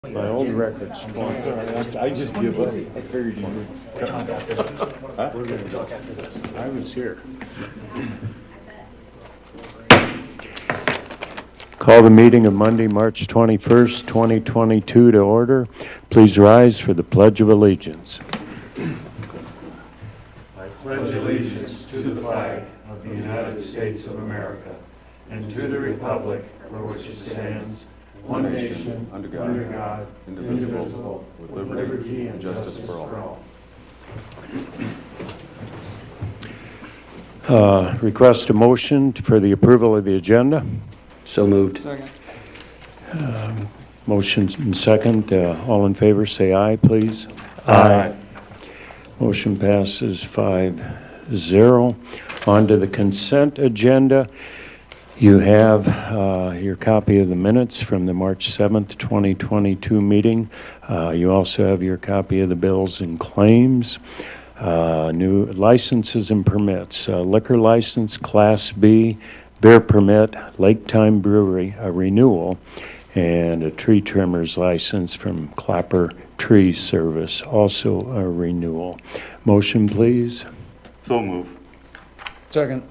My old record's I just give up. I figured you would. Huh? We're going to talk after this. I was here. Call the meeting of Monday, March 21st, 2022 to order. Please rise for the Pledge of Allegiance. I pledge allegiance to the flag of the United States of America and to the republic for which it stands, one nation, under God, indivisible, with liberty and justice for all. Request a motion for the approval of the agenda. So moved. Second. Motion and second. All in favor, say aye, please. Aye. Motion passes 5-0. On to the consent agenda. You have your copy of the minutes from the March 7th, 2022 meeting. You also have your copy of the bills and claims. New licenses and permits. Liquor license, Class B, beer permit, Lake Time Brewery, a renewal, and a tree trimmer's license from Clapper Tree Service, also a renewal. Motion, please. So move. Second.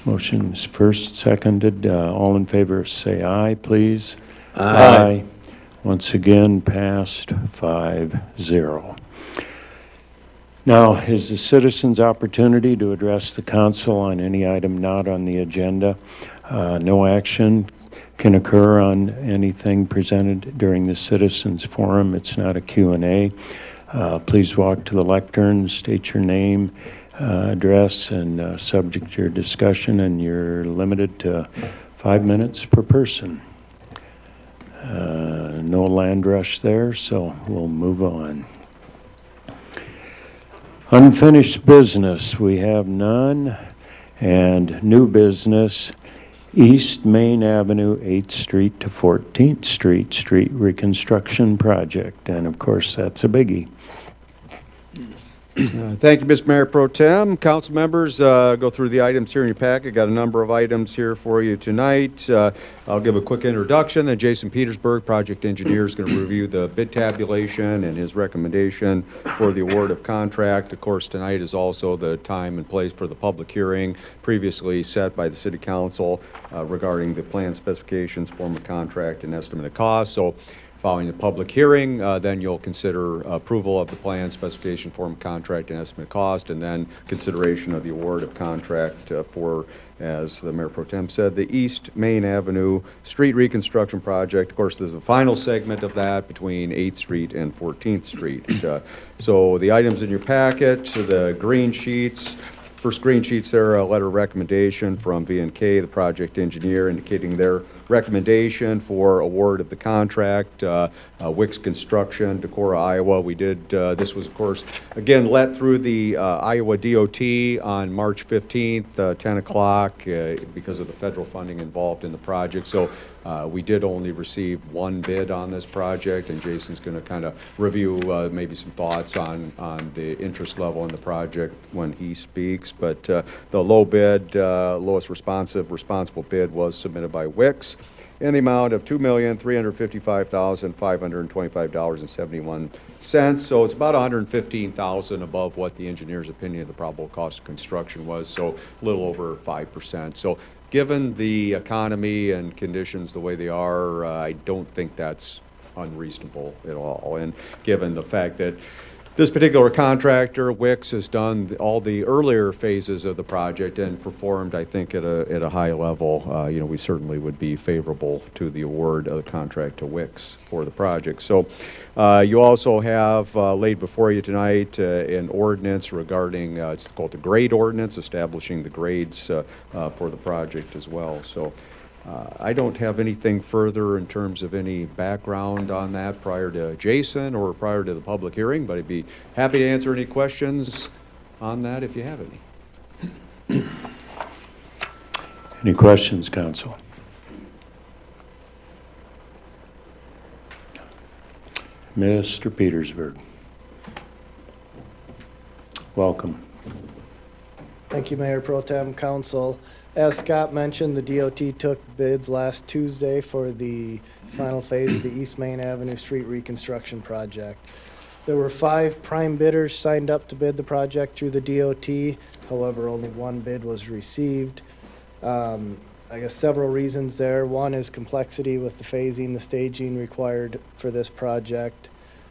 Motion's first, seconded. All in favor, say aye, please. Aye. Once again, passed 5-0. Now is the citizens' opportunity to address the council on any item not on the agenda. No action can occur on anything presented during the citizens' forum. It's not a Q&A. Please walk to the lectern, state your name, address, and subject to your discussion, and you're limited to 5 minutes per person. No land rush there, so we'll move on. Unfinished business, we have none, and new business, East Main Avenue, 8th Street to 14th Street, street reconstruction project, and of course, that's a biggie. Thank you, Mr. Mayor Pro Tem. Council members, go through the items here in your packet. Got a number of items here for you tonight. I'll give a quick introduction. Then Jason Petersburg, project engineer, is going to review the bid tabulation and his recommendation for the award of contract. Of course, tonight is also the time and place for the public hearing previously set by the City Council regarding the plan specifications, form of contract, and estimate of cost. So, following the public hearing, then you'll consider approval of the plan, specification, form of contract, and estimate of cost, and then consideration of the award of contract for, as the Mayor Pro Tem said, the East Main Avenue Street Reconstruction Project. Of course, there's a final segment of that between 8th Street and 14th Street. So the items in your packet, the green sheets. First green sheets there, a letter of recommendation from V&K, the project engineer, indicating their recommendation for award of the contract. Wicks Construction, Decorah, Iowa. We did, this was, of course, again, let through the Iowa DOT on March 15th, 10 o'clock, because of the federal funding involved in the project. So we did only receive one bid on this project, and Jason's going to kind of review maybe some thoughts on the interest level in the project when he speaks. But the low bid, lowest responsible bid was submitted by Wicks in the amount of $2,355,525.71. So it's about $115,000 above what the engineer's opinion of the probable cost of construction was, so a little over 5%. So given the economy and conditions the way they are, I don't think that's unreasonable at all. And given the fact that this particular contractor, Wicks, has done all the earlier phases of the project and performed, I think, at a high level. We certainly would be favorable to the award of the contract to Wicks for the project. So you also have laid before you tonight an ordinance regarding, it's called the grade ordinance, establishing the grades for the project as well. So I don't have anything further in terms of any background on that prior to Jason or prior to the public hearing, but I'd be happy to answer any questions on that if you have any. Any questions, Council? Mr. Petersburg. Welcome. Thank you, Mayor Pro Tem, Council. As Scott mentioned, the DOT took bids last Tuesday for the final phase of the East Main Avenue Street reconstruction project. There were 5 prime bidders signed up to bid the project through the DOT. However, only 1 bid was received. I guess several reasons there. One is complexity with the phasing, the staging required for this project.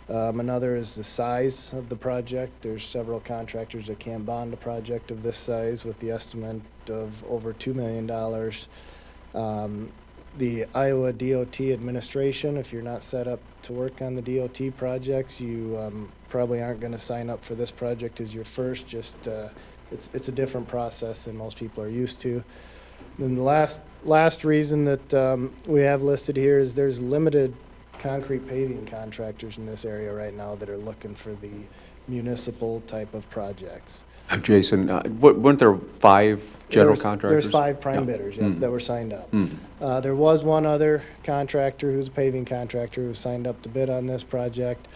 Another is the size of the project. There's several contractors that can bond a project of this size with the estimate of over $2 million. The Iowa DOT administration, if you're not set up to work on the DOT projects, you probably aren't going to sign up for this project as your first. Just it's a different process than most people are used to. Then the last reason that we have listed here is there's limited concrete paving contractors in this area right now that are looking for the municipal type of projects. Jason, weren't there 5 general There's contractors? 5 prime Yeah. bidders Mm. that were signed up. Mm. There was one other contractor who's a paving contractor who signed up to bid on this project.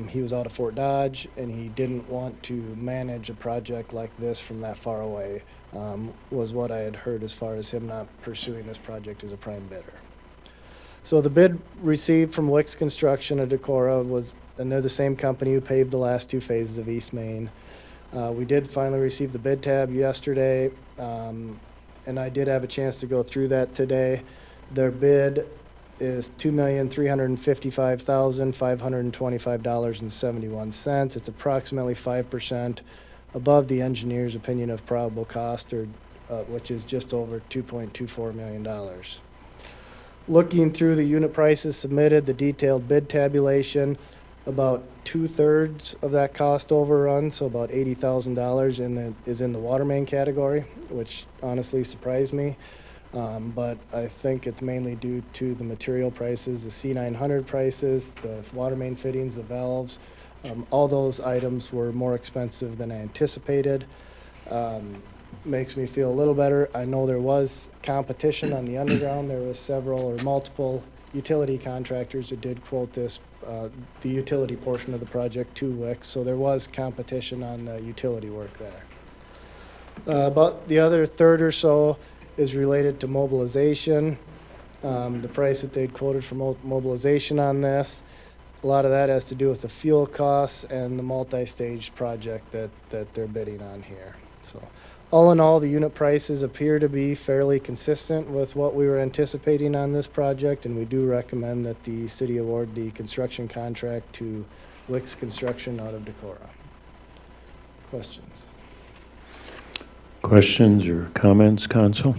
He was out of Fort Dodge, and he didn't want to manage a project like this from that far away, was what I had heard as far as him not pursuing this project as a prime bidder. So the bid received from Wicks Construction of Decorah was, and they're the same company who paved the last 2 phases of East Main. We did finally receive the bid tab yesterday, and I did have a chance to go through that today. Their bid is $2,355,525.71. It's approximately 5% above the engineer's opinion of probable cost, or which is just over $2.24 million. Looking through the unit prices submitted, the detailed bid tabulation, about 2/3 of that cost overrun, so about $80,000 is in the water main category, which honestly surprised me. But I think it's mainly due to the material prices, the C900 prices, the water main fittings, the valves. All those items were more expensive than I anticipated. Makes me feel a little better. I know there was competition on the underground. There was several or multiple utility contractors that did quote this, the utility portion of the project to Wicks, so there was competition on the utility work there. About the other third or so is related to mobilization. The price that they'd quoted for mobilization on this, a lot of that has to do with the fuel costs and the multi-stage project that they're bidding on here. So all in all, the unit prices appear to be fairly consistent with what we were anticipating on this project, and we do recommend that the city award the construction contract to Wicks Construction out of Decorah. Questions? Questions or comments, Council?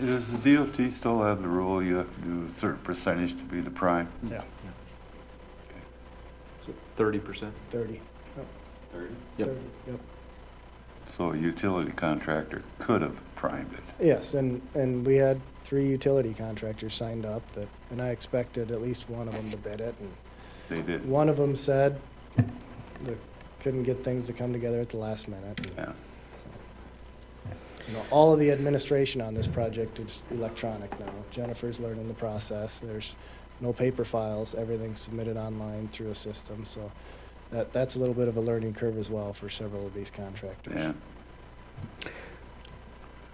Does the DOT still have the rule you have to do a certain percentage to be the prime? Yeah, 30%? 30. 30? Yep. 30, yep. So a utility contractor could have primed it. Yes, and we had 3 utility contractors signed up that, and I expected at least one of them to bid it, and They did. one of them said they couldn't get things to come together at the last minute. And Yeah. so, all of the administration on this project is electronic now. Jennifer's learning the process. There's no paper files. Everything's submitted online through a system. So that's a little bit of a learning curve as well for several of these contractors. Yeah.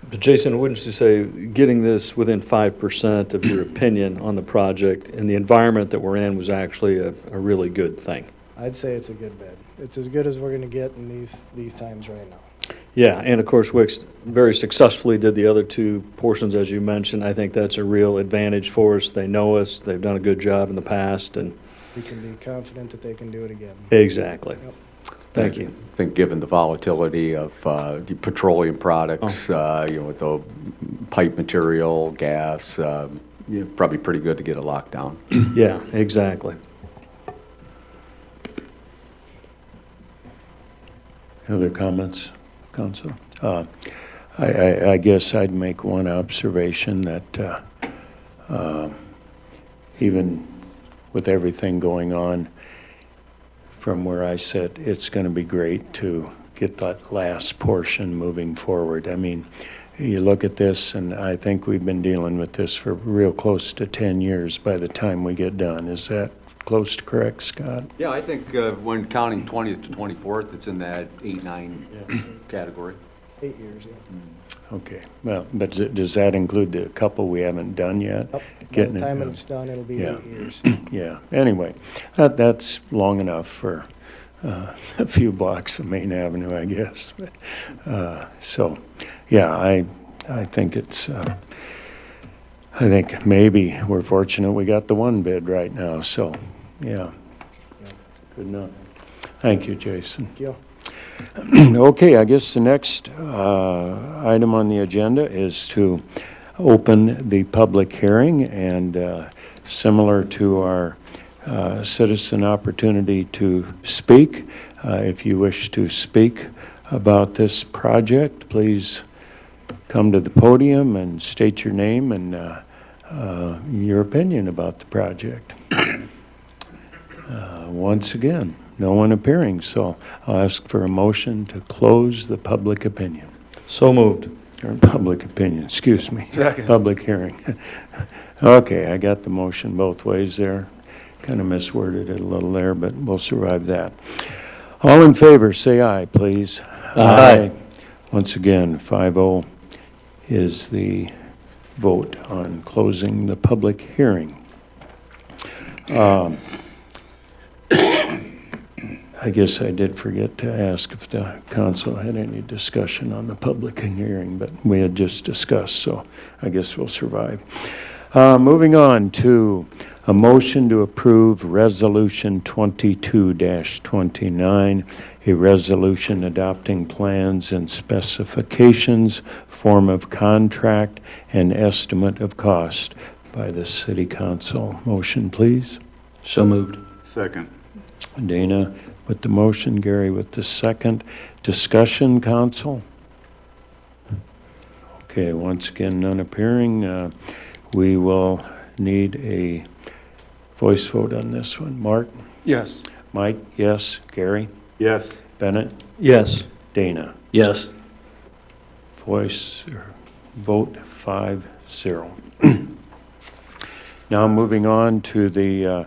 But Jason, wouldn't you say getting this within 5% of your opinion on the project and the environment that we're in was actually a really good thing? I'd say it's a good bid. It's as good as we're going to get in these times right now. Yeah, and of course, Wicks very successfully did the other 2 portions, as you mentioned. I think that's a real advantage for us. They know us. They've done a good job in the past, and We can be confident that they can do it again. exactly. Yep. Thank you. I think given the volatility of the petroleum products, with the pipe material, gas, probably pretty good to get it locked down. Yeah, exactly. Other comments, Council? I guess I'd make one observation that even with everything going on, from where I sit, it's going to be great to get that last portion moving forward. I mean, you look at this, and I think we've been dealing with this for real close to 10 years by the time we get done. Is that close to correct, Scott? Yeah, I think when counting 20th to 24th, it's in that 8-9 category. 8 years, yeah. Okay, well, but does that include the couple we haven't done yet? Yep. By Getting the it time done. it's done, it'll be Yeah. 8 years. Yeah, anyway, that's long enough for a few blocks of Main Avenue, I guess. So, yeah, I think it's, I think maybe we're fortunate we got the one bid right now, so, yeah. Good enough. Thank you, Jason. Thank you. Okay, I guess the next item on the agenda is to open the public hearing, and similar to our citizen opportunity to speak, if you wish to speak about this project, please come to the podium and state your name and your opinion about the project. Once again, no one appearing, so I'll ask for a motion to close the public opinion. So moved. Or public opinion, excuse me. Second. Public hearing. Okay, I got the motion both ways there. Kind of misworded it a little there, but we'll survive that. All in favor, say aye, please. Aye. Once again, 5-0 is the vote on closing the public hearing. I guess I did forget to ask if the council had any discussion on the public hearing, but we had just discussed, so I guess we'll survive. Moving on to a motion to approve Resolution 22-29, a resolution adopting plans and specifications, form of contract, and estimate of cost by the City Council. Motion, please. So moved. Second. Dana with the motion, Gary with the second. Discussion, council? Okay, once again, none appearing. We will need a voice vote on this one. Mark? Yes. Mike, yes. Gary? Yes. Bennett? Yes. Dana? Yes. Voice or vote 5-0. Now moving on to the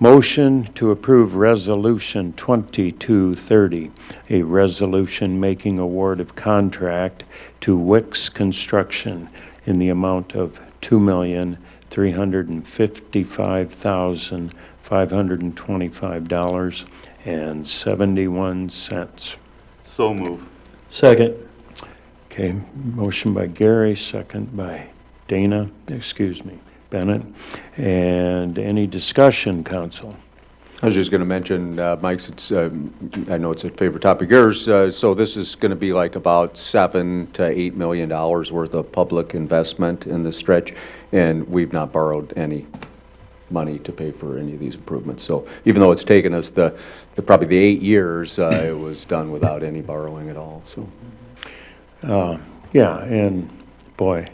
motion to approve Resolution 2230, a resolution making award of contract to Wicks Construction in the amount of $2,355,525.71. So move. Second. Okay, motion by Gary, second by Bennett. And any discussion, council? I was just going to mention, Mike's, I know it's a favorite topic of yours, so this is going to be like about $7 to $8 million worth of public investment in this stretch, and we've not borrowed any money to pay for any of these improvements. So even though it's taken us probably the 8 years, it was done without any borrowing at all, so. Yeah, and boy,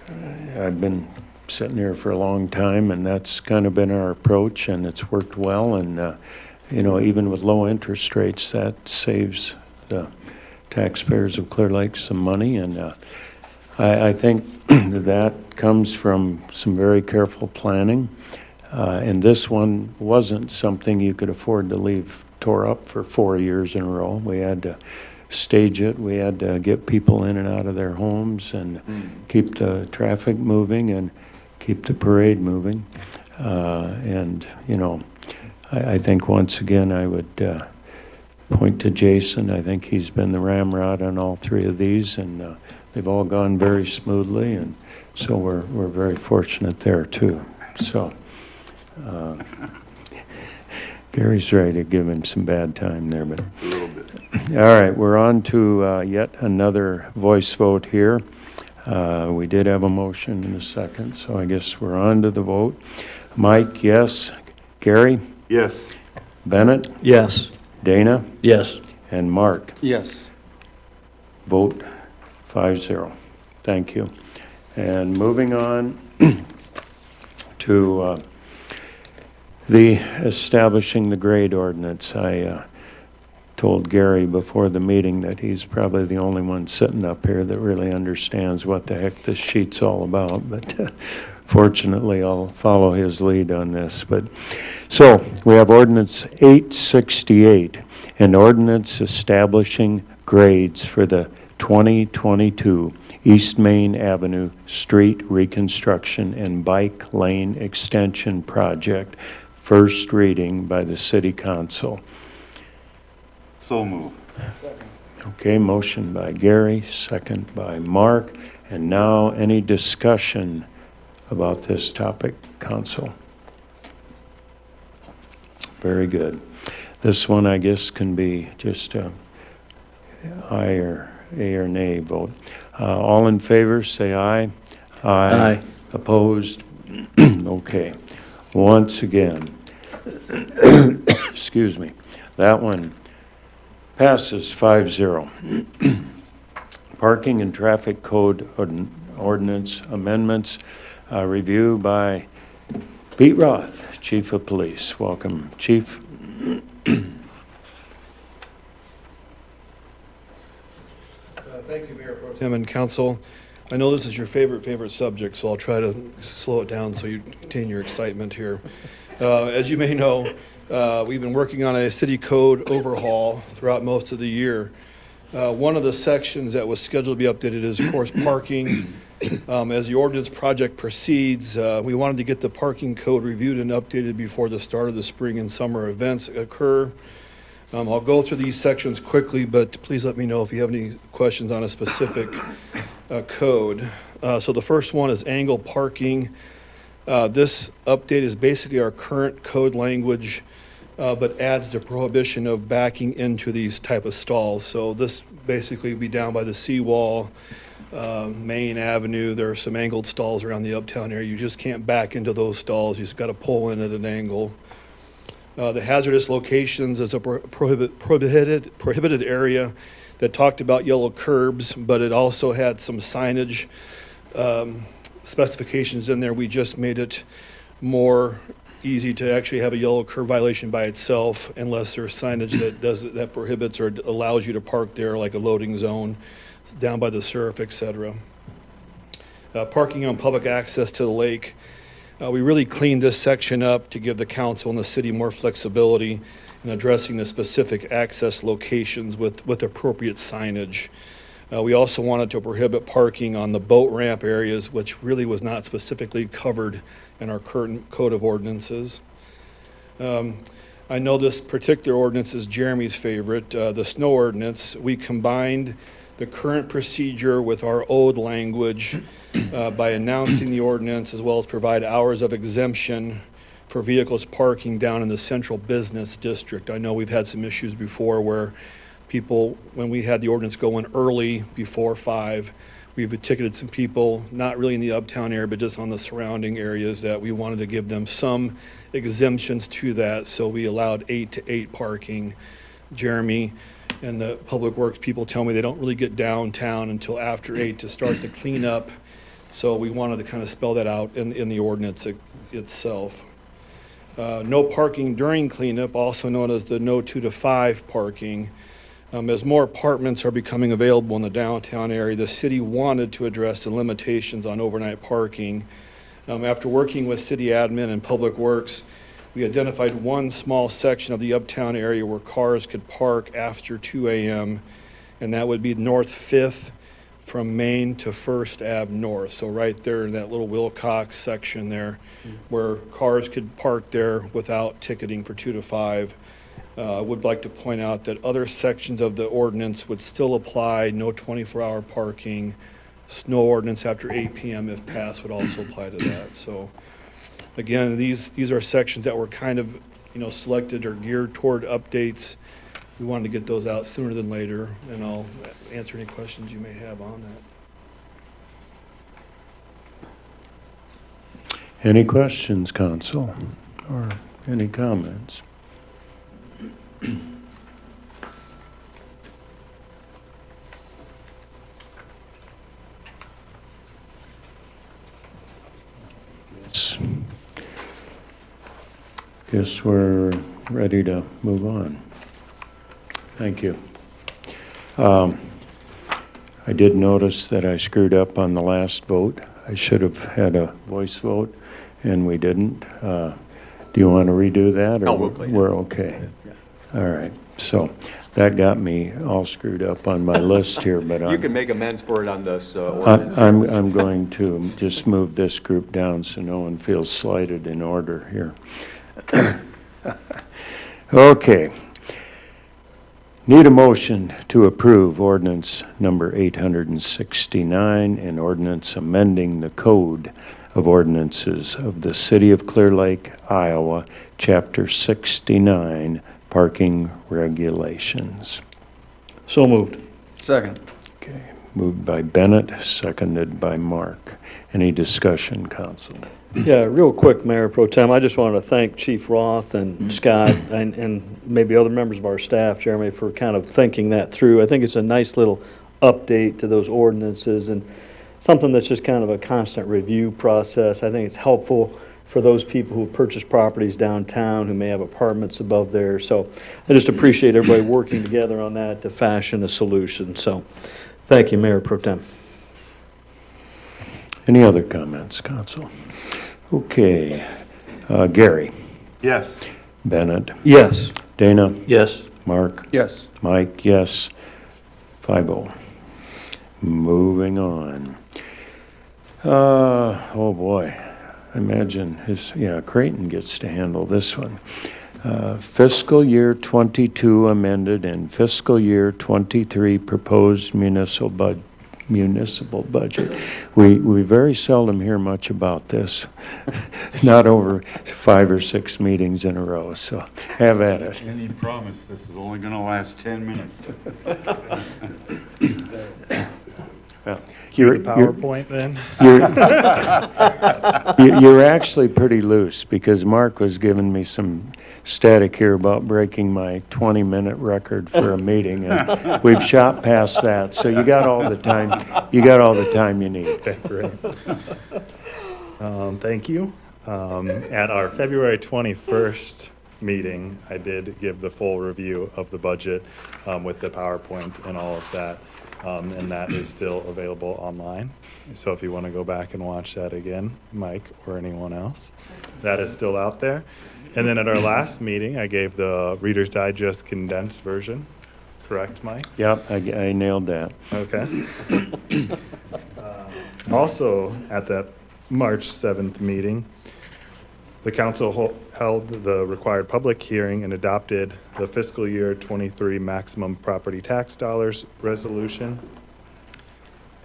I've been sitting here for a long time, and that's kind of been our approach, and it's worked well. And you know, even with low interest rates, that saves the taxpayers of Clear Lake some money. And I think that comes from some very careful planning. And this one wasn't something you could afford to leave tore up for 4 years in a row. We had to stage it. We had to get people in and out of their homes and keep the traffic moving and keep the parade moving. And, you know, I think once again I would point to Jason. I think he's been the ramrod on all three of these, and they've all gone very smoothly, and so we're very fortunate there too. So Gary's ready to give him some bad time there, but A little bit. all right, we're on to yet another voice vote here. We did have a motion in a second, so I guess we're on to the vote. Mike, yes. Gary? Yes. Bennett? Yes. Dana? Yes. And Mark? Yes. Vote 5-0. Thank you. And moving on to the establishing the grade ordinance. I told Gary before the meeting that he's probably the only one sitting up here that really understands what the heck this sheet's all about, but fortunately I'll follow his lead on this. But so we have Ordinance 868, an ordinance establishing grades for the 2022 East Main Avenue Street Reconstruction and Bike Lane Extension Project. First reading by the City Council. So move. Okay, motion by Gary, second by Mark. And now, any discussion about this topic, Council? Very good. This one, I guess, can be just a A or nay vote. All in favor, say aye. Aye. Opposed? Okay. Once again, excuse me, that one passes 5-0. Parking and Traffic Code Ordinance Amendments, review by Pete Roth, Chief of Police. Welcome, Chief. Thank you, Mayor Pro Tem and Council. I know this is your favorite subject, so I'll try to slow it down so you contain your excitement here. As you may know, we've been working on a city code overhaul throughout most of the year. One of the sections that was scheduled to be updated is, of course, parking. As the ordinance project proceeds, we wanted to get the parking code reviewed and updated before the start of the spring and summer events occur. I'll go through these sections quickly, but please let me know if you have any questions on a specific code. So the first one is angle parking. This update is basically our current code language, but adds the prohibition of backing into these type of stalls. So this basically would be down by the seawall, Main Avenue. There are some angled stalls around the uptown area. You just can't back into those stalls. You just got to pull in at an angle. The hazardous locations is a prohibited area that talked about yellow curbs, but it also had some signage specifications in there. We just made it more easy to actually have a yellow curb violation by itself, unless there's signage that prohibits or allows you to park there, like a loading zone down by the surf, etc. Parking on public access to the lake. We really cleaned this section up to give the council and the city more flexibility in addressing the specific access locations with appropriate signage. We also wanted to prohibit parking on the boat ramp areas, which really was not specifically covered in our current code of ordinances. I know this particular ordinance is Jeremy's favorite, the snow ordinance. We combined the current procedure with our old language by announcing the ordinance, as well as provide hours of exemption for vehicles parking down in the central business district. I know we've had some issues before where people, when we had the ordinance go in early before 5, we've ticketed some people, not really in the uptown area, but just on the surrounding areas, that we wanted to give them some exemptions to that. So we allowed 8 to 8 parking. Jeremy and the Public Works people tell me they don't really get downtown until after 8 to start the cleanup. So we wanted to kind of spell that out in the ordinance itself. No parking during cleanup, also known as the no 2 to 5 parking. As more apartments are becoming available in the downtown area, the city wanted to address the limitations on overnight parking. After working with city admin and Public Works, we identified one small section of the uptown area where cars could park after 2 a.m., and that would be North 5th from Main to 1st Ave North. So right there in that little Wilcox section there, where cars could park there without ticketing for 2 to 5. I would like to point out that other sections of the ordinance would still apply. No 24-hour parking. Snow ordinance after 8 p.m. if passed would also apply to that. So again, these are sections that were kind of, selected or geared toward updates. We wanted to get those out sooner than later, and I'll answer any questions you may have on that. Any questions, Council, or any comments? Guess we're ready to move on. Thank you. I did notice that I screwed up on the last vote. I should have had a voice vote, and we didn't. Do you want to redo that? Or No, we'll clean it. we're okay? All right, so that got me all screwed up on my list here, but You can make amends for it on this I- ordinance. I'm going to just move this group down so no one feels slighted in order here. Okay. Need a motion to approve ordinance number 869, an ordinance amending the code of ordinances of the City of Clear Lake, Iowa, Chapter 69, parking regulations. So moved. Second. Okay, moved by Bennett, seconded by Mark. Any discussion, council? Yeah, real quick, Mayor Pro Tem, I just wanted to thank Chief Roth and Scott and maybe other members of our staff, Jeremy, for kind of thinking that through. I think it's a nice little update to those ordinances and something that's just kind of a constant review process. I think it's helpful for those people who purchase properties downtown who may have apartments above there. So I just appreciate everybody working together on that to fashion a solution. So thank you, Mayor Pro Tem. Any other comments, council? Okay, Gary, Yes. Bennett, Yes. Dana, Yes. Mark, Yes. Mike, yes, 5-0. Moving on. Oh boy, I imagine Creighton gets to handle this one. Fiscal year 22 amended and fiscal year 23 proposed municipal budget. We very seldom hear much about this, not over 5 or 6 meetings in a row, so have at it. And he promised this was only gonna last 10 minutes. Well, Cue the PowerPoint then. You're actually pretty loose because Mark was giving me some static here about breaking my 20-minute record for a meeting, and we've shot past that. So you got all the time. You got all the time you need. Okay, great. Thank you. At our February 21st meeting, I did give the full review of the budget with the PowerPoint and all of that. And that is still available online. So if you want to go back and watch that again, Mike or anyone else, that is still out there. And then at our last meeting, I gave the Reader's Digest condensed version. Correct, Mike? Yep, I nailed that. Okay. Also, at that March 7th meeting, the council held the required public hearing and adopted the fiscal year 23 maximum property tax dollars resolution.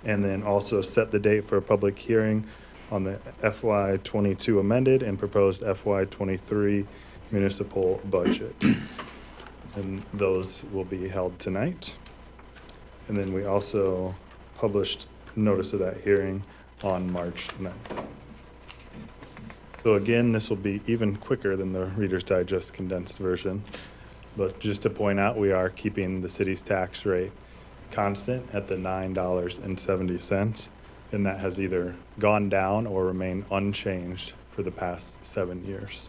And then also set the date for a public hearing on the FY 22 amended and proposed FY 23 municipal budget. And those will be held tonight. And then we also published notice of that hearing on March 9th. So again, this will be even quicker than the Reader's Digest condensed version. But just to point out, we are keeping the city's tax rate constant at the $9.70. And that has either gone down or remained unchanged for the past 7 years.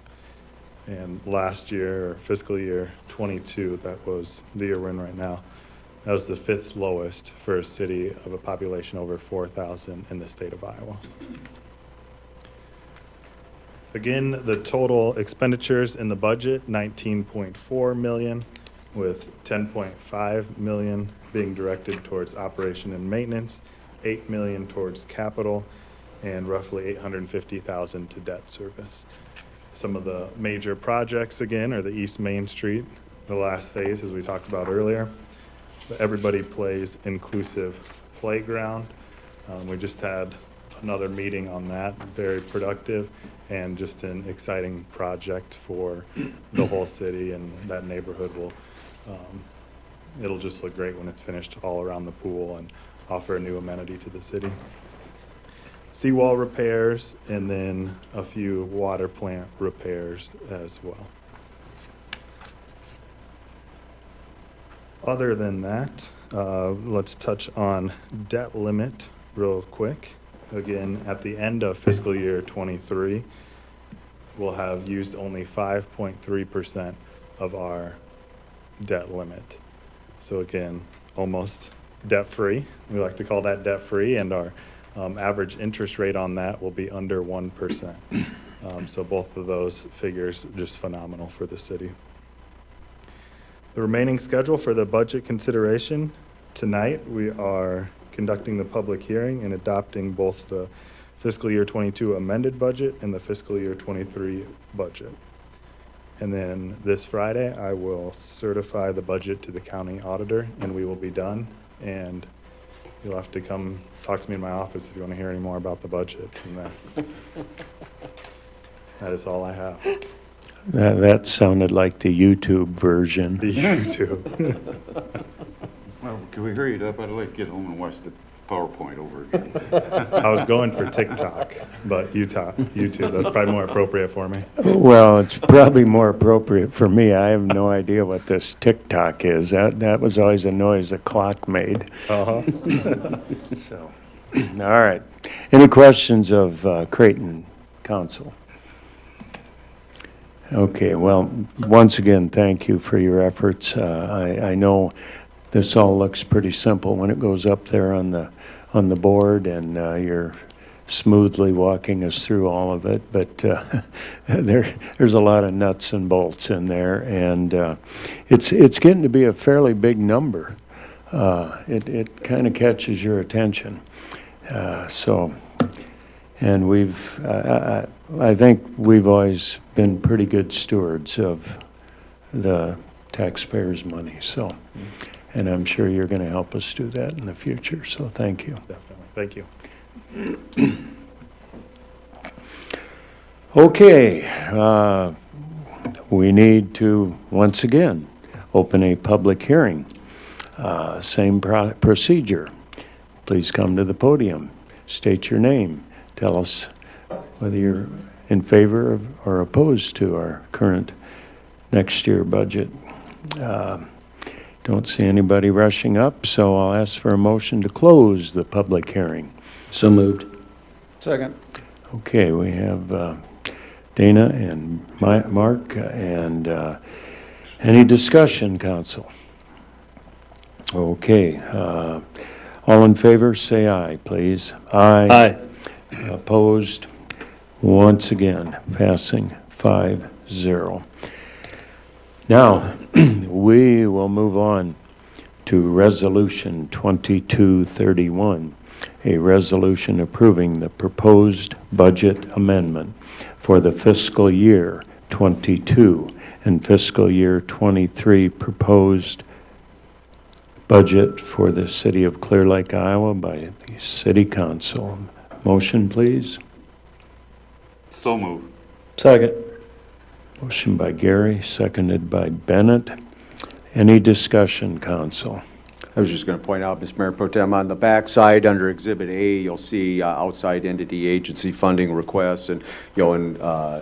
And last year, or fiscal year 22, that was the year we're in right now, that was the 5th lowest for a city of a population over 4,000 in the state of Iowa. Again, the total expenditures in the budget, 19.4 million, with 10.5 million being directed towards operation and maintenance, 8 million towards capital, and roughly 850,000 to debt service. Some of the major projects, again, are the East Main Street, the last phase, as we talked about earlier. The Everybody Plays Inclusive Playground. We just had another meeting on that, very productive, and just an exciting project for the whole city, and that neighborhood will, it'll just look great when it's finished all around the pool and offer a new amenity to the city. Seawall repairs, and then a few water plant repairs as well. Other than that, let's touch on debt limit real quick. Again, at the end of fiscal year 23, we'll have used only 5.3% of our debt limit. So again, almost debt-free. We like to call that debt-free, and our average interest rate on that will be under 1%. So both of those figures just phenomenal for the city. The remaining schedule for the budget consideration, tonight we are conducting the public hearing and adopting both the fiscal year 22 amended budget and the fiscal year 23 budget. And then this Friday, I will certify the budget to the county auditor and we will be done. And you'll have to come talk to me in my office if you want to hear any more about the budget. And that is all I have. That sounded like the YouTube version. The YouTube. Well, can we hurry it up? I'd like to get home and watch the PowerPoint over again. I was going for TikTok, but YouTube, that's probably more appropriate for me. Well, it's probably more appropriate for me. I have no idea what this tick-tock is. That was always a noise a clock made. Uh-huh. So, all right. Any questions of Creighton Council? Okay, well, once again, thank you for your efforts. I know this all looks pretty simple when it goes up there on the board, and you're smoothly walking us through all of it. But there's a lot of nuts and bolts in there, and it's getting to be a fairly big number. It kind of catches your attention. And I think we've always been pretty good stewards of the taxpayers' money. So, and I'm sure you're going to help us do that in the future. So, thank you. Definitely. Thank you. Okay, we need to once again open a public hearing. Same procedure. Please come to the podium. State your name. Tell us whether you're in favor of or opposed to our current next year budget. Don't see anybody rushing up, so I'll ask for a motion to close the public hearing. So moved. Second. Okay, we have Dana and Mark, and any discussion, council? Okay, all in favor, say aye, please. Aye. Aye. Opposed? Once again, passing 5-0. Now, we will move on to Resolution 2231, a resolution approving the proposed budget amendment for the fiscal year 22 and fiscal year 23 proposed budget for the city of Clear Lake, Iowa by the City Council. Motion, please. So moved. Second. Motion by Gary, seconded by Bennett. Any discussion, council? I was just going to point out, Mr. Mayor Pro Tem, on the back side under Exhibit A, you'll see outside entity agency funding requests, and in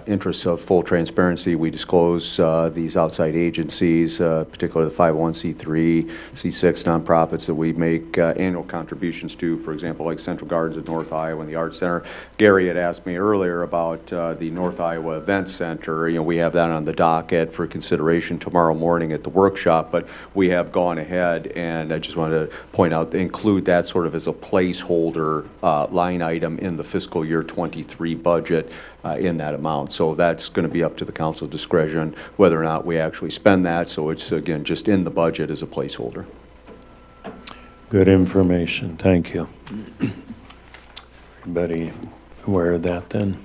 interest of full transparency, we disclose these outside agencies, particularly the 501c3, C6 nonprofits that we make annual contributions to, for example, like Central Gardens of North Iowa and the Arts Center. Gary had asked me earlier about the North Iowa Event Center. We have that on the docket for consideration tomorrow morning at the workshop, but we have gone ahead, and I just wanted to point out, include that sort of as a placeholder line item in the fiscal year 23 budget in that amount. So that's going to be up to the council's discretion whether or not we actually spend that. So it's, again, just in the budget as a placeholder. Good information. Thank you. Everybody aware of that then?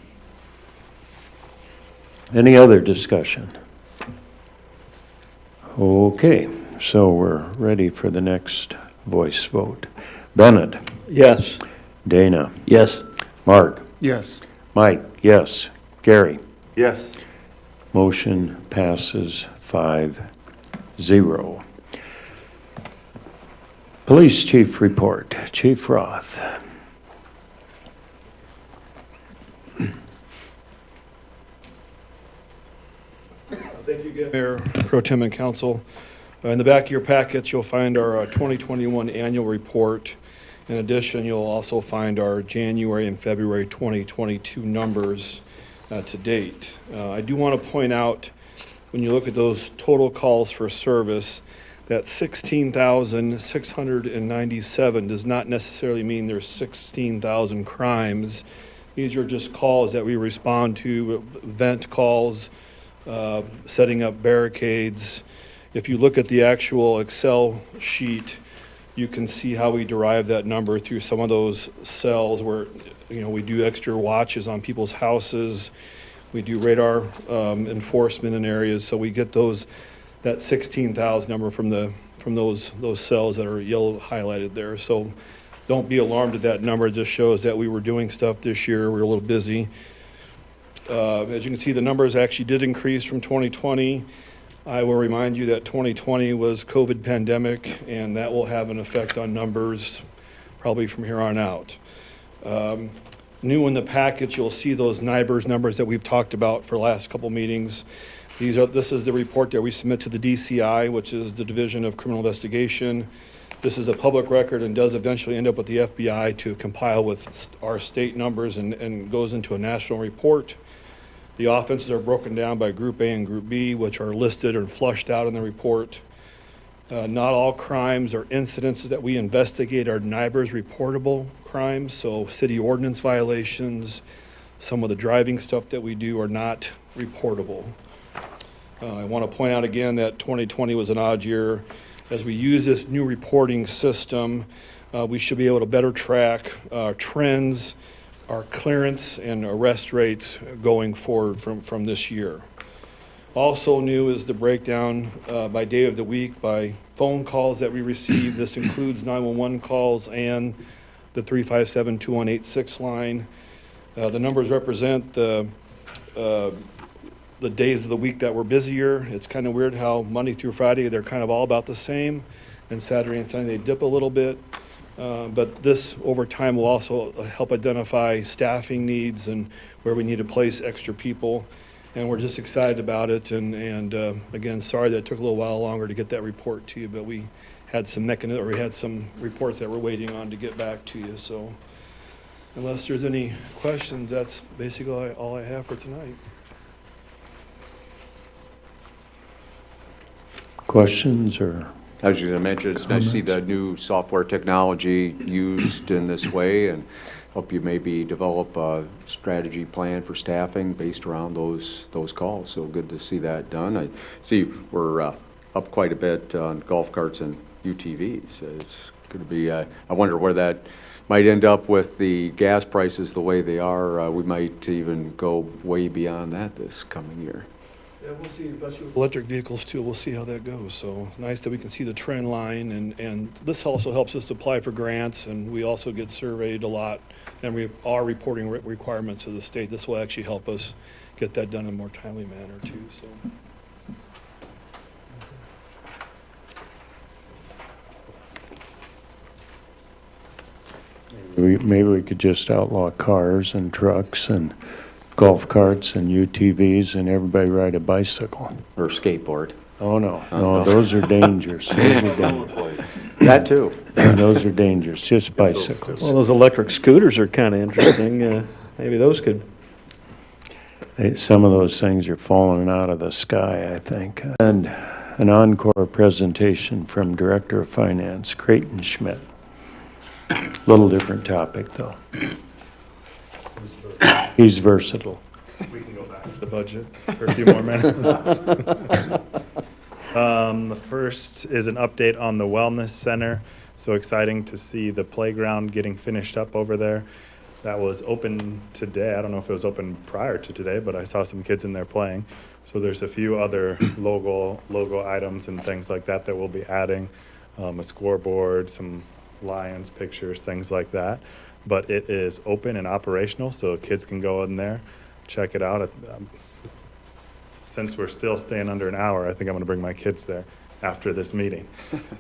Any other discussion? Okay. So we're ready for the next voice vote. Bennett? Yes. Dana? Yes. Mark? Yes. Mike? Yes. Gary? Yes. Motion passes 5-0. Police Chief report. Chief Roth. Thank you again, Mayor Pro Tem and Council. In the back of your packets, you'll find our 2021 annual report. In addition, you'll also find our January and February 2022 numbers to date. I do want to point out, when you look at those total calls for service, that 16,697 does not necessarily mean there's 16,000 crimes. These are just calls that we respond to, event calls, setting up barricades, If you look at the actual Excel sheet, you can see how we derive that number through some of those cells where, we do extra watches on people's houses. We do radar enforcement in areas, so we get that 16,000 number from those cells that are yellow highlighted there. So don't be alarmed at that number. It just shows that we were doing stuff this year. We were a little busy. As you can see, the numbers actually did increase from 2020. I will remind you that 2020 was COVID pandemic, and that will have an effect on numbers probably from here on out. New in the package, you'll see those NIBRS numbers that we've talked about for the last couple meetings. This is the report that we submit to the DCI, which is the Division of Criminal Investigation. This is a public record and does eventually end up with the FBI to compile with our state numbers and goes into a national report. The offenses are broken down by Group A and Group B, which are listed and flushed out in the report. Not all crimes or incidences that we investigate are NIBRS reportable crimes, so city ordinance violations, some of the driving stuff that we do are not reportable. I want to point out again that 2020 was an odd year. As we use this new reporting system, we should be able to better track trends, our clearance and arrest rates going forward from this year. Also new is the breakdown by day of the week by phone calls that we receive. This includes 911 calls and the 357-2186 line. The numbers represent the days of the week that were busier. It's kind of weird how Monday through Friday, they're kind of all about the same. And Saturday and Sunday, they dip a little bit. But this over time will also help identify staffing needs and where we need to place extra people. And we're just excited about it. And again, sorry that it took a little while longer to get that report to you, but we had some reports that we're waiting on to get back to you. So unless there's any questions, that's basically all I have for tonight. Questions or? I was going to mention, it's nice to see the new software technology used in this way, and hope you maybe develop a strategy plan for staffing based around those calls. So good to see that done. I see we're up quite a bit on golf carts and UTVs. It's going to be, I wonder where that might end up with the gas prices the way they are. We might even go way beyond that this coming year. Yeah, we'll see, especially with electric vehicles too. We'll see how that goes. So nice that we can see the trend line, and this also helps us apply for grants, and we also get surveyed a lot, and we are reporting requirements of the state. This will actually help us get that done in a more timely manner too. So. Maybe we could just outlaw cars and trucks and golf carts and UTVs and everybody ride a bicycle. Or skateboard. Oh, no. No, those are dangerous. Those are dangerous. That too. Those are dangerous, just bicycles. Well, those electric scooters are kind of interesting. Maybe those could. Some of those things are falling out of the sky, I think. And an encore presentation from Director of Finance, Creighton Schmidt. Little different topic, though. He's versatile. We can go back to the budget for a few more minutes. The first is an update on the Wellness Center. So exciting to see the playground getting finished up over there. That was open today. I don't know if it was open prior to today, but I saw some kids in there playing. So there's a few other logo items and things like that we'll be adding. A scoreboard, some Lions pictures, things like that. But it is open and operational, so kids can go in there, check it out. Since we're still staying under an hour, I think I'm going to bring my kids there after this meeting.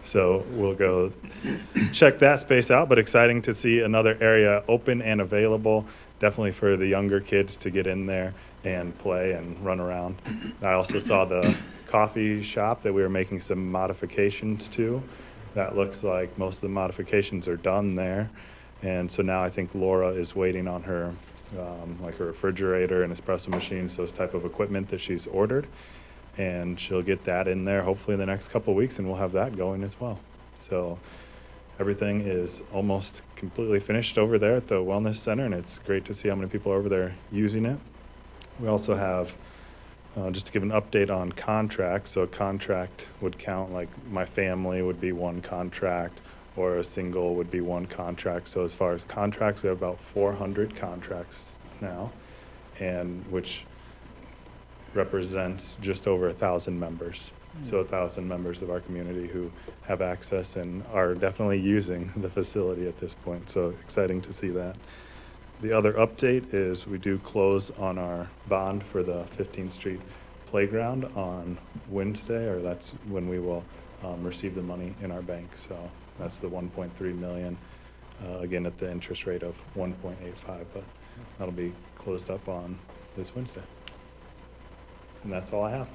So we'll go check that space out, but exciting to see another area open and available, definitely for the younger kids to get in there and play and run around. I also saw the coffee shop that we were making some modifications to. That looks like most of the modifications are done there. And so now I think Laura is waiting on her, like her refrigerator and espresso machines, those type of equipment that she's ordered. And she'll get that in there hopefully in the next couple of weeks, and we'll have that going as well. So everything is almost completely finished over there at the Wellness Center, and it's great to see how many people are over there using it. We also have just to give an update on contracts. So a contract would count, like my family would be one contract, or a single would be one contract. So as far as contracts, we have about 400 contracts now, and which represents just over 1,000 members. So 1,000 members of our community who have access and are definitely using the facility at this point. So exciting to see that. The other update is we do close on our bond for the 15th Street Playground on Wednesday, or that's when we will receive the money in our bank. So that's the 1.3 million, again at the interest rate of 1.85, but that'll be closed up on this Wednesday. And that's all I have.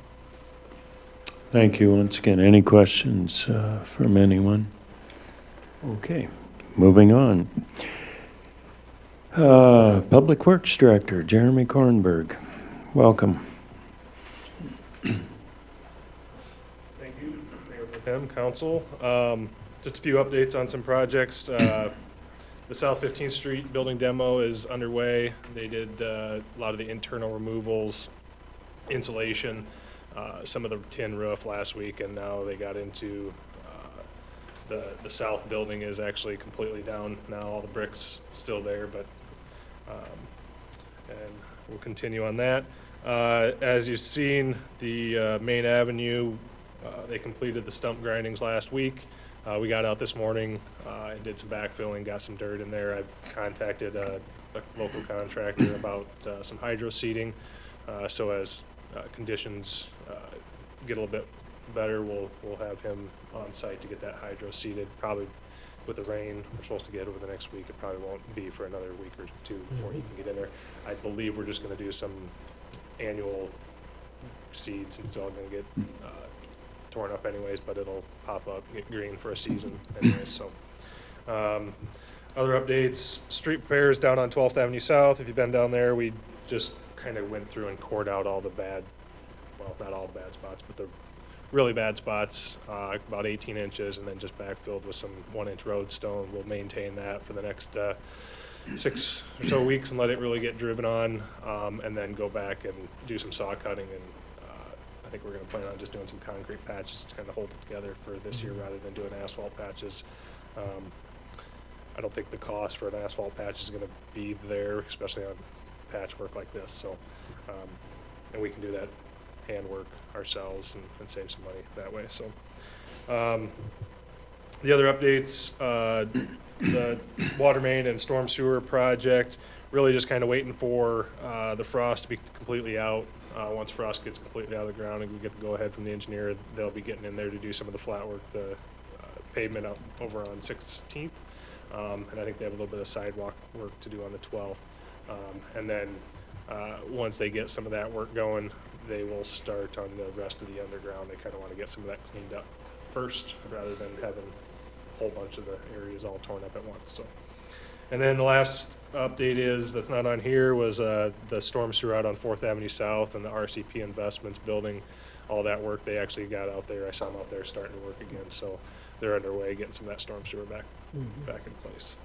Thank you once again. Any questions from anyone? Okay, moving on. Public Works Director, Jeremy Kornberg. Welcome. Thank you, Mayor Pro Tem, Council. Just a few updates on some projects. The South 15th Street building demo is underway. They did a lot of the internal removals, insulation, some of the tin roof last week, and now they got into the south building is actually completely down now. All the bricks still there, but and we'll continue on that. As you've seen, the main avenue, they completed the stump grindings last week. We got out this morning and did some backfilling, got some dirt in there. I've contacted a local contractor about some hydro seeding. So as conditions get a little bit better, we'll have him on site to get that hydro seeded. Probably with the rain we're supposed to get over the next week, it probably won't be for another week or two before he can get in there. I believe we're just going to do some annual seeds. It's all going to get torn up anyways, but it'll pop up, get green for a season anyways. So other updates, street repairs down on 12th Avenue South. If you've been down there, we just kind of went through and cored out all the bad, well, not all the bad spots, but the really bad spots, about 18 inches, and then just backfilled with some 1-inch road stone. We'll maintain that for the next 6 or so weeks and let it really get driven on, and then go back and do some saw cutting. And I think we're going to plan on just doing some concrete patches to kind of hold it together for this year rather than doing asphalt patches. I don't think the cost for an asphalt patch is going to be there, especially on patchwork like this. So, and we can do that handwork ourselves and save some money that way. So, the other updates, the water main and storm sewer project, really just kind of waiting for the frost to be completely out. Once frost gets completely out of the ground and we get the go ahead from the engineer, they'll be getting in there to do some of the flat work, the pavement up over on 16th. And I think they have a little bit of sidewalk work to do on the 12th. And then once they get some of that work going, they will start on the rest of the underground. They kind of want to get some of that cleaned up first rather than having a whole bunch of the areas all torn up at once. So, and then the last update is, that's not on here, was the storm sewer out on 4th Avenue South and the RCP Investments building. All that work, they actually got out there. I saw them out there starting to work again. So they're underway getting some of that storm sewer back in place.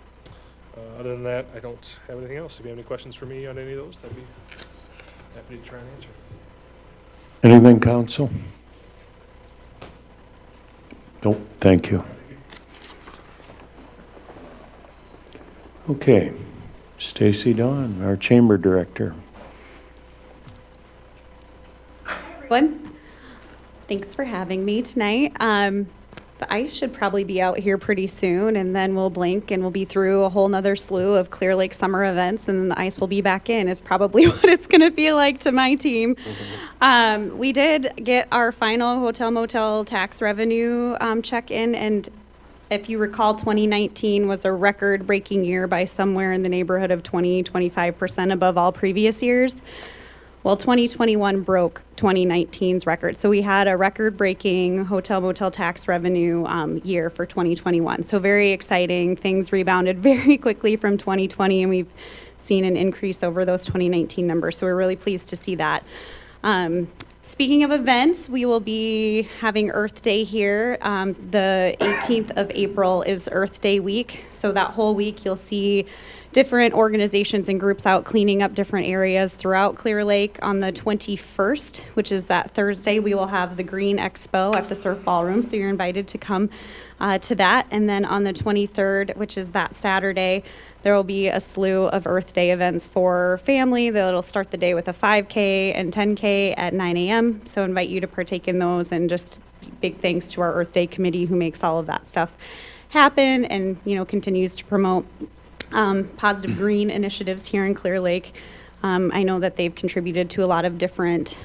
Other than that, I don't have anything else. If you have any questions for me on any of those, I'd be happy to try and answer. Anything, council? Nope, thank you. Okay, Stacy Dawn, our chamber director. Hi, everyone. Thanks for having me tonight. The ice should probably be out here pretty soon, and then we'll blink and we'll be through a whole nother slew of Clear Lake summer events, and then the ice will be back in. It's probably what it's going to feel like to my team. We did get our final hotel motel tax revenue check in, and if you recall, 2019 was a record-breaking year by somewhere in the neighborhood of 20-25% above all previous years. Well, 2021 broke 2019's record. So we had a record-breaking hotel motel tax revenue year for 2021. So very exciting. Things rebounded very quickly from 2020, and we've seen an increase over those 2019 numbers. So we're really pleased to see that. Speaking of events, we will be having Earth Day here. The 18th of April is Earth Day week. So that whole week you'll see different organizations and groups out cleaning up different areas throughout Clear Lake. On the 21st, which is that Thursday, we will have the Green Expo at the Surf Ballroom, so you're invited to come to that. And then on the 23rd, which is that Saturday, there will be a slew of Earth Day events for family. That'll start the day with a 5K and 10K at 9 a.m. So invite you to partake in those, and just big thanks to our Earth Day committee who makes all of that stuff happen and, continues to promote positive green initiatives here in Clear Lake. I know that they've contributed to a lot of different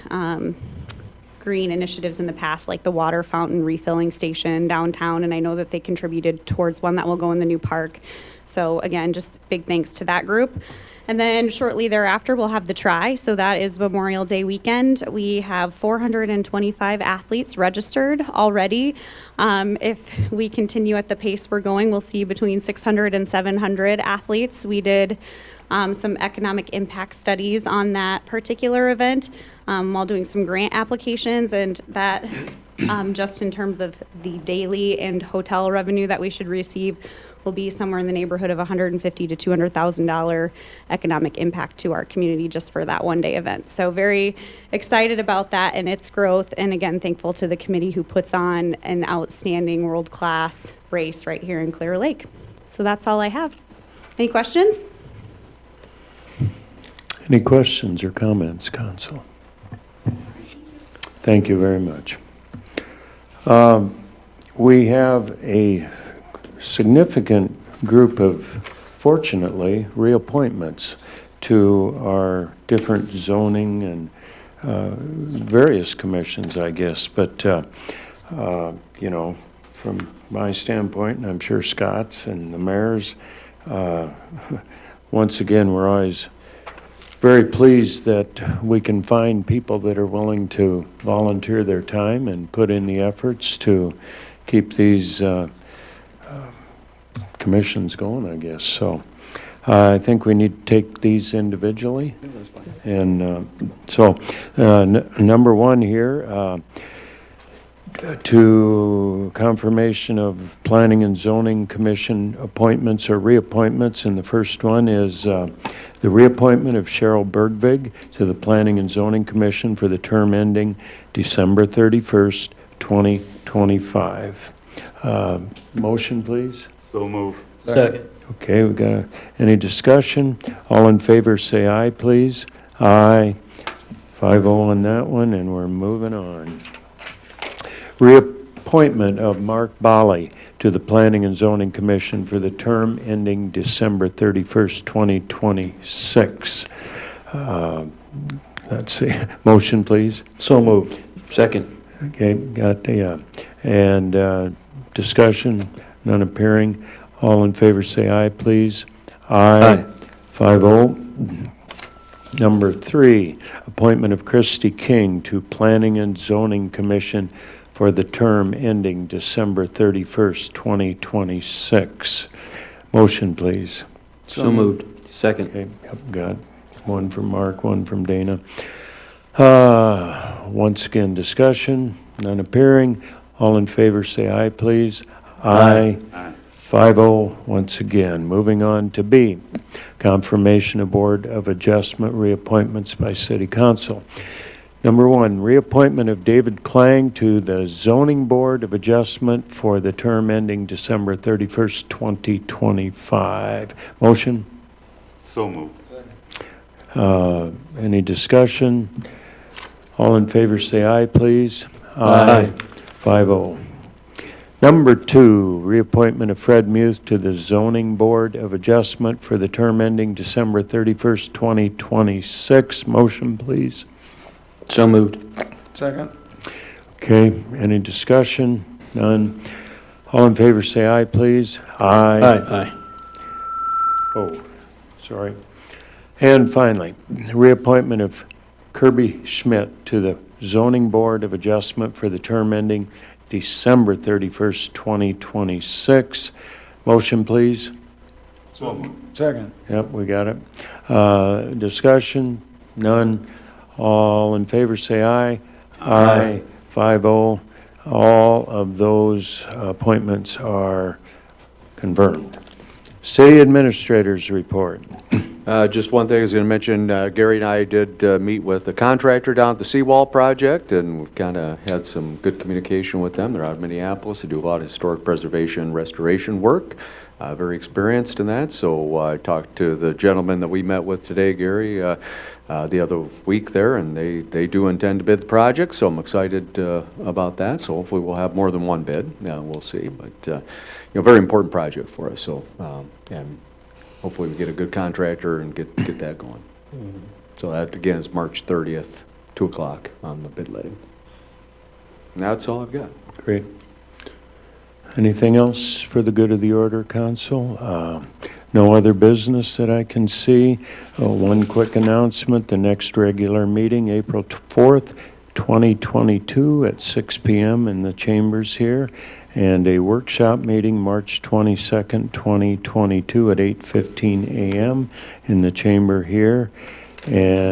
green initiatives in the past, like the water fountain refilling station downtown, and I know that they contributed towards one that will go in the new park. So again, just big thanks to that group. And then shortly thereafter, we'll have the Try. So that is Memorial Day weekend. We have 425 athletes registered already. If we continue at the pace we're going, we'll see between 600 and 700 athletes. We did some economic impact studies on that particular event while doing some grant applications, and that just in terms of the daily and hotel revenue that we should receive will be somewhere in the neighborhood of $150,000 to $200,000 economic impact to our community just for that one-day event. So very excited about that and its growth, and again, thankful to the committee who puts on an outstanding world-class race right here in Clear Lake. So that's all I have. Any questions? Any questions or comments, Council? Thank you very much. We have a significant group of, fortunately, reappointments to our different zoning and various commissions, I guess. But, from my standpoint, and I'm sure Scott's and the mayor's, once again, we're always very pleased that we can find people that are willing to volunteer their time and put in the efforts to keep these commissions going, I guess. So I think we need to take these individually. And number one here, to confirmation of Planning and Zoning Commission appointments or reappointments. And the first one is the reappointment of Cheryl Bergvig to the Planning and Zoning Commission for the term ending December 31st, 2025. Motion, please. So move. Second. Okay, we got any discussion? All in favor say aye, please. Aye. 5-0 on that one, and we're moving on. Reappointment of Mark Bali to the Planning and Zoning Commission for the term ending December 31st, 2026. Let's see. Motion, please. So moved. Second. Okay, got the, and discussion, none appearing. All in favor say aye, please. Aye. 5-0. Number 3, appointment of Christy King to Planning and Zoning Commission for the term ending December 31st, 2026. Motion, please. So moved. Second. Okay, got one from Mark, one from Dana. Once again, discussion, none appearing. All in favor say aye, please. Aye. 5-0 once again. Moving on to B, confirmation of Board of Adjustment reappointments by City Council. Number 1, reappointment of David Klang to the Zoning Board of Adjustment for the term ending December 31st, 2025. Motion? So moved. Any discussion? All in favor say aye, please. Aye. 5-0. Number 2, reappointment of Fred Muth to the Zoning Board of Adjustment for the term ending December 31st, 2026. Motion, please. So moved. Second. Okay, any discussion? None. All in favor say aye, please. Aye. Aye. Oh, sorry. And finally, reappointment of Kirby Schmidt to the Zoning Board of Adjustment for the term ending December 31st, 2026. Motion, please. So moved. Second. Yep, we got it. Discussion? None. All in favor say aye. Aye. 5-0. All of those appointments are confirmed. City Administrator's report. Just one thing I was going to mention, Gary and I did meet with the contractor down at the seawall project, and we've kind of had some good communication with them. They're out of Minneapolis. They do a lot of historic preservation, restoration work. Very experienced in that. So I talked to the gentleman that we met with today, Gary, the other week there, and they do intend to bid the project, so I'm excited about that. So hopefully we'll have more than one bid. We'll see, but very important project for us. So and hopefully we get a good contractor and get that going. So that again is March 30th, 2 o'clock on the bid letting. And that's all I've got. Great. Anything else for the good of the order, Council? No other business that I can see. One quick announcement, the next regular meeting, April 4th, 2022 at 6 p.m. in the chambers here, and a workshop meeting March 22nd, 2022 at 8:15 a.m. in the chamber here. And